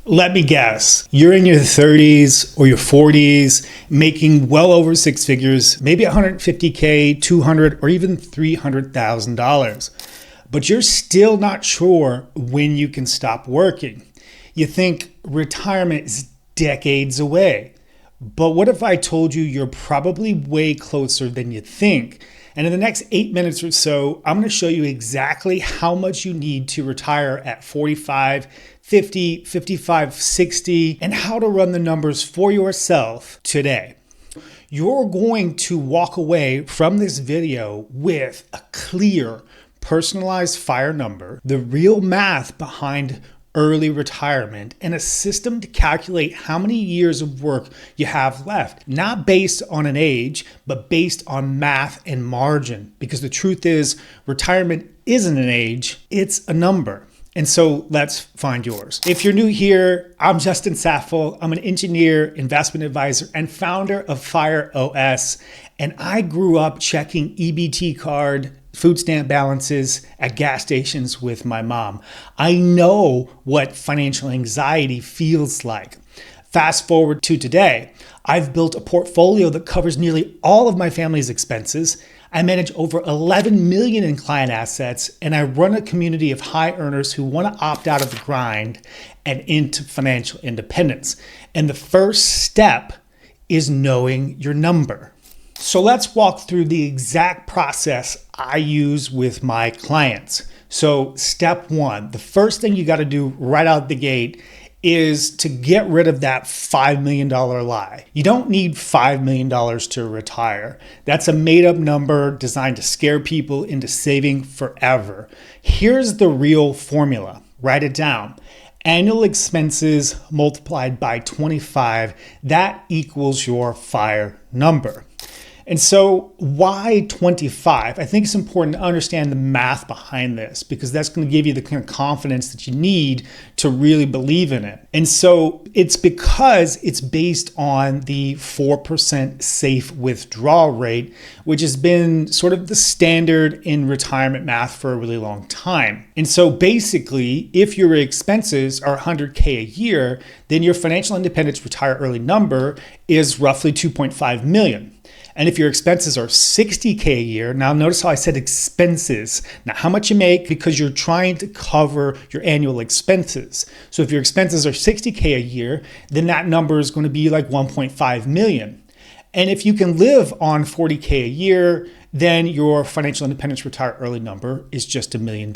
Let me guess, you're in your 30s or your 40s, making well over six figures, maybe 150K, 200, or even $300,000. But you're still not sure when you can stop working. You think retirement is decades away. But what if I told you you're probably way closer than you think? And in the next 8 minutes or so, I'm going to show you exactly how much you need to retire at 45, 50, 55, 60, and how to run the numbers for yourself today. You're going to walk away from this video with a clear, personalized FIRE number, the real math behind early retirement, and a system to calculate how many years of work you have left, not based on an age, but based on math and margin. Because the truth is, retirement isn't an age, it's a number. And so let's find yours. If you're new here, I'm Justin Saffel. I'm an engineer, investment advisor, and founder of FIRE OS. And I grew up checking EBT card food stamp balances at gas stations with my mom. I know what financial anxiety feels like. Fast forward to today, I've built a portfolio that covers nearly all of my family's expenses. I manage over 11 million in client assets, and I run a community of high earners who want to opt out of the grind and into financial independence. And the first step is knowing your number. So let's walk through the exact process I use with my clients. So step one, the first thing you got to do right out the gate is to get rid of that $5 million lie. You don't need $5 million to retire. That's a made up number designed to scare people into saving forever. Here's the real formula. Write it down. Annual expenses multiplied by 25, that equals your FIRE number. And so why 25? I think it's important to understand the math behind this because that's going to give you the kind of confidence that you need to really believe in it. And so it's because it's based on the 4% safe withdrawal rate, which has been sort of the standard in retirement math for a really long time. And so basically, if your expenses are 100K a year, then your financial independence retire early number is roughly 2.5 million. And if your expenses are 60K a year, now notice how I said expenses, not how much you make, because you're trying to cover your annual expenses. So if your expenses are 60K a year, then that number is going to be like 1.5 million. And if you can live on 40K a year, then your financial independence retire early number is just $1 million.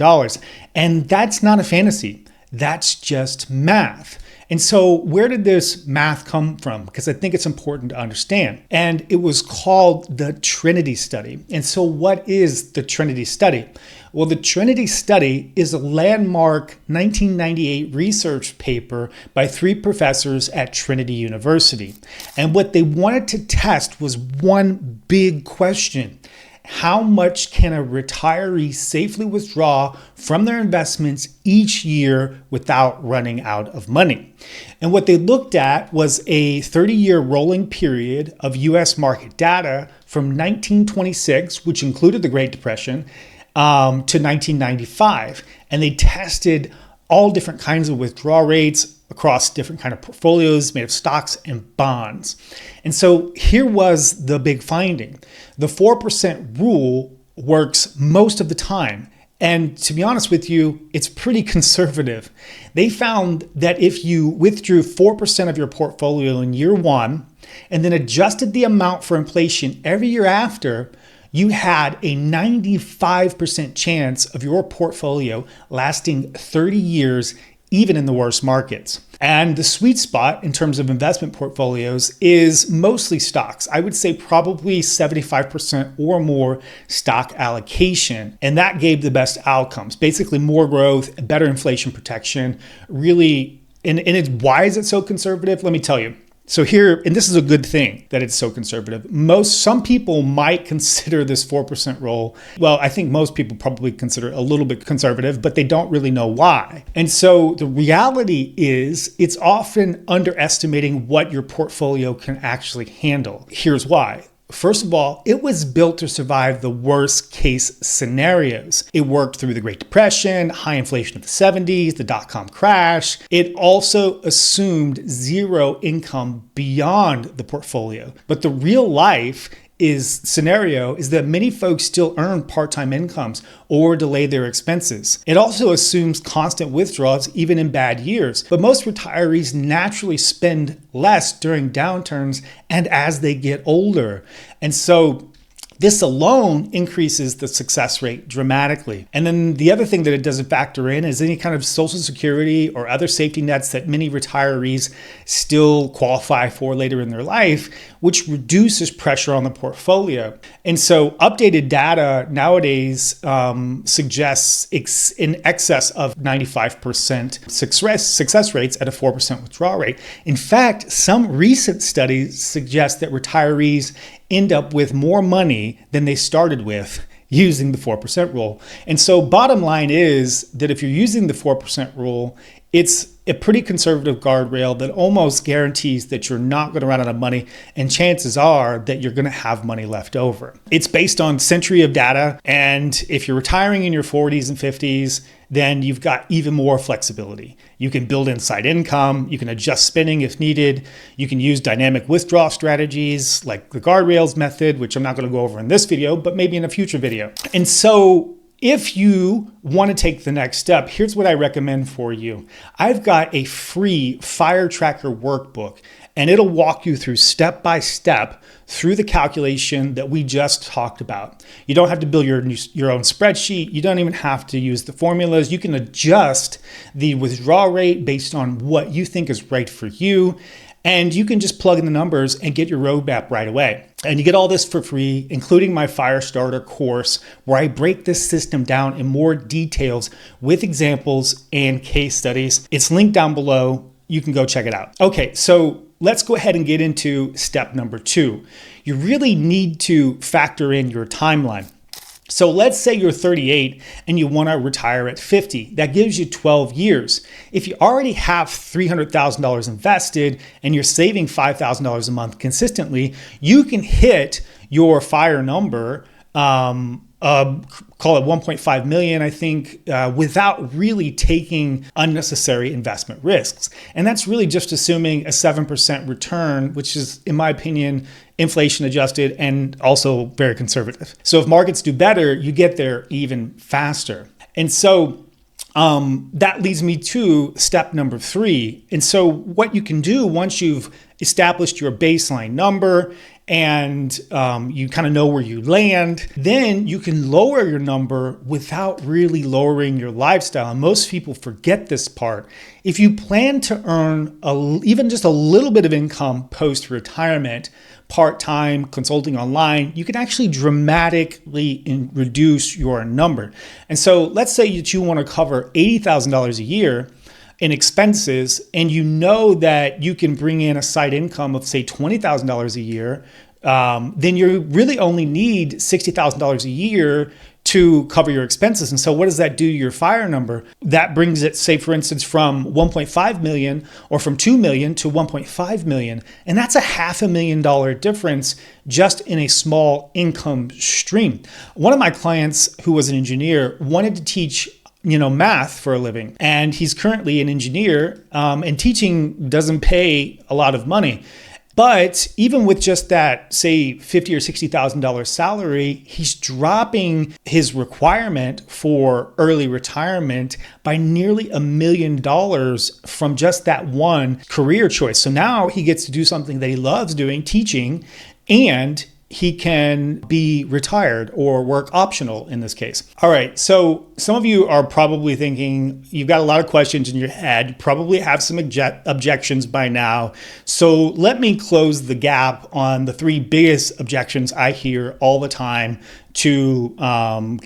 And that's not a fantasy. That's just math. And so where did this math come from? Because I think it's important to understand. And it was called the Trinity Study. And so what is the Trinity Study? Well, the Trinity Study is a landmark 1998 research paper by 3 professors at Trinity University. And what they wanted to test was one big question. How much can a retiree safely withdraw from their investments each year without running out of money? And what they looked at was a 30-year rolling period of US market data from 1926, which included the Great Depression, to 1995. And they tested all different kinds of withdrawal rates across different kind of portfolios made of stocks and bonds. And so here was the big finding. The 4% rule works most of the time. And to be honest with you, it's pretty conservative. They found that if you withdrew 4% of your portfolio in year one and then adjusted the amount for inflation every year after, you had a 95% chance of your portfolio lasting 30 years, even in the worst markets. And the sweet spot in terms of investment portfolios is mostly stocks. I would say probably 75% or more stock allocation. And that gave the best outcomes. Basically more growth, better inflation protection, really. And why is it so conservative? Let me tell you. So here, and this is a good thing that it's so conservative. Some people might consider this 4% rule. Well, I think most people probably consider it a little bit conservative, but they don't really know why. And so the reality is it's often underestimating what your portfolio can actually handle. Here's why. First of all, it was built to survive the worst case scenarios. It worked through the Great Depression, high inflation of the 70s, the dot-com crash. It also assumed zero income beyond the portfolio. But the real life scenario is that many folks still earn part-time incomes or delay their expenses. It also assumes constant withdrawals even in bad years, but most retirees naturally spend less during downturns and as they get older. And so this alone increases the success rate dramatically. And then the other thing that it doesn't factor in is any kind of Social Security or other safety nets that many retirees still qualify for later in their life, which reduces pressure on the portfolio. And so updated data nowadays suggests in excess of 95% success rates at a 4% withdrawal rate. In fact, some recent studies suggest that retirees end up with more money than they started with using the 4% rule. And so bottom line is that if you're using the 4% rule, it's a pretty conservative guardrail that almost guarantees that you're not going to run out of money, and chances are that you're going to have money left over. It's based on century of data, and if you're retiring in your 40s and 50s, then you've got even more flexibility. You can build in side income, you can adjust spending if needed, you can use dynamic withdrawal strategies like the guardrails method, which I'm not going to go over in this video, but maybe in a future video. And so if you want to take the next step, here's what I recommend for you. I've got a free Fire Tracker workbook, and it'll walk you through step by step through the calculation that we just talked about. You don't have to build your own spreadsheet. You don't even have to use the formulas. You can adjust the withdrawal rate based on what you think is right for you. And you can just plug in the numbers and get your roadmap right away. And you get all this for free, including my Fire Starter course, where I break this system down in more details with examples and case studies. It's linked down below. You can go check it out. Okay, so let's go ahead and get into step number 2. You really need to factor in your timeline. So let's say you're 38 and you want to retire at 50. That gives you 12 years. If you already have $300,000 invested and you're saving $5,000 a month consistently, you can hit your FIRE number, call it 1.5 million, I think, without really taking unnecessary investment risks. And that's really just assuming a 7% return, which is, in my opinion, inflation adjusted and also very conservative. So if markets do better, you get there even faster. And so that leads me to step number 3. And so what you can do once you've established your baseline number and you kind of know where you land, then you can lower your number without really lowering your lifestyle. And most people forget this part. If you plan to earn even just a little bit of income post-retirement, part-time, consulting online, you can actually dramatically reduce your number. And so let's say that you want to cover $80,000 a year in expenses, and you know that you can bring in a side income of say $20,000 a year, then you really only need $60,000 a year to cover your expenses. And so what does that do to your FIRE number? That brings it, say for instance, from 1.5 million or from 2 million to 1.5 million. And that's a $500,000 difference just in a small income stream. One of my clients who was an engineer wanted to teach math for a living, and he's currently an engineer, and teaching doesn't pay a lot of money. But even with just that, say $50,000 or $60,000 salary, he's dropping his requirement for early retirement by nearly $1 million from just that one career choice. So now he gets to do something that he loves doing, teaching, and he can be retired or work optional in this case. All right, so some of you are probably thinking, you've got a lot of questions in your head, you probably have some objections by now. So let me close the gap on the 3 biggest objections I hear all the time to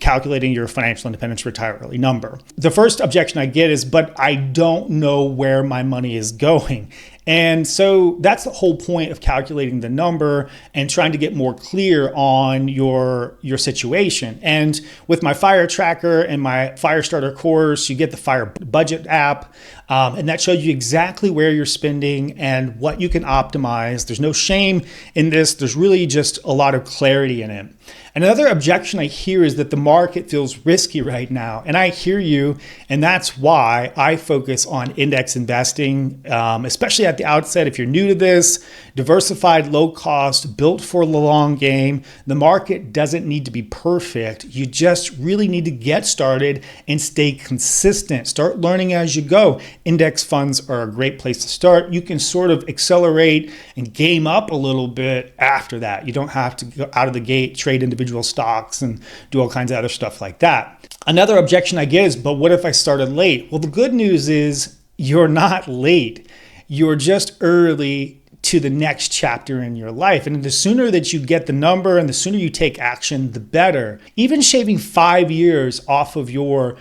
calculating your financial independence retire early number. The first objection I get is, but I don't know where my money is going. And so that's the whole point of calculating the number and trying to get more clear on your situation. And with my fire tracker and my fire starter course, you get the fire budget app, and that shows you exactly where you're spending and what you can optimize. There's no shame in this. There's really just a lot of clarity in it. Another objection I hear is that the market feels risky right now. And I hear you, and that's why I focus on index investing, especially at the outset. If you're new to this, diversified, low cost, built for the long game. The market doesn't need to be perfect. You just really need to get started and stay consistent. Start learning as you go. Index funds are a great place to start. You can sort of accelerate and game up a little bit after that. You don't have to go out of the gate, trade individual stocks and do all kinds of other stuff like that. Another objection I get is, but what if I started late? Well, the good news is you're not late. You're just early to the next chapter in your life. And the sooner that you get the number and the sooner you take action, the better. Even shaving 5 years off of your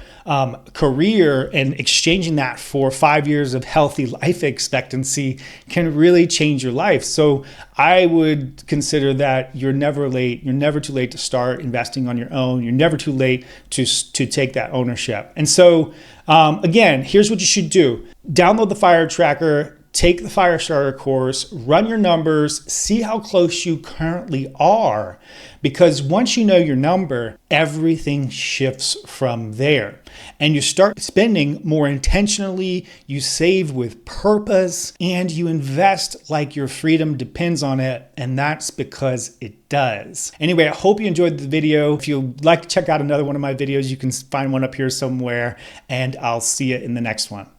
career and exchanging that for 5 years of healthy life expectancy can really change your life. So I would consider that you're never late. You're never too late to start investing on your own. You're never too late to take that ownership. And so again, here's what you should do. Download the Fire Tracker. Take the fire starter course, run your numbers, see how close you currently are. Because once you know your number, everything shifts from there. And you start spending more intentionally, you save with purpose, and you invest like your freedom depends on it. And that's because it does. Anyway, I hope you enjoyed the video. If you'd like to check out another one of my videos, you can find one up here somewhere, and I'll see you in the next one.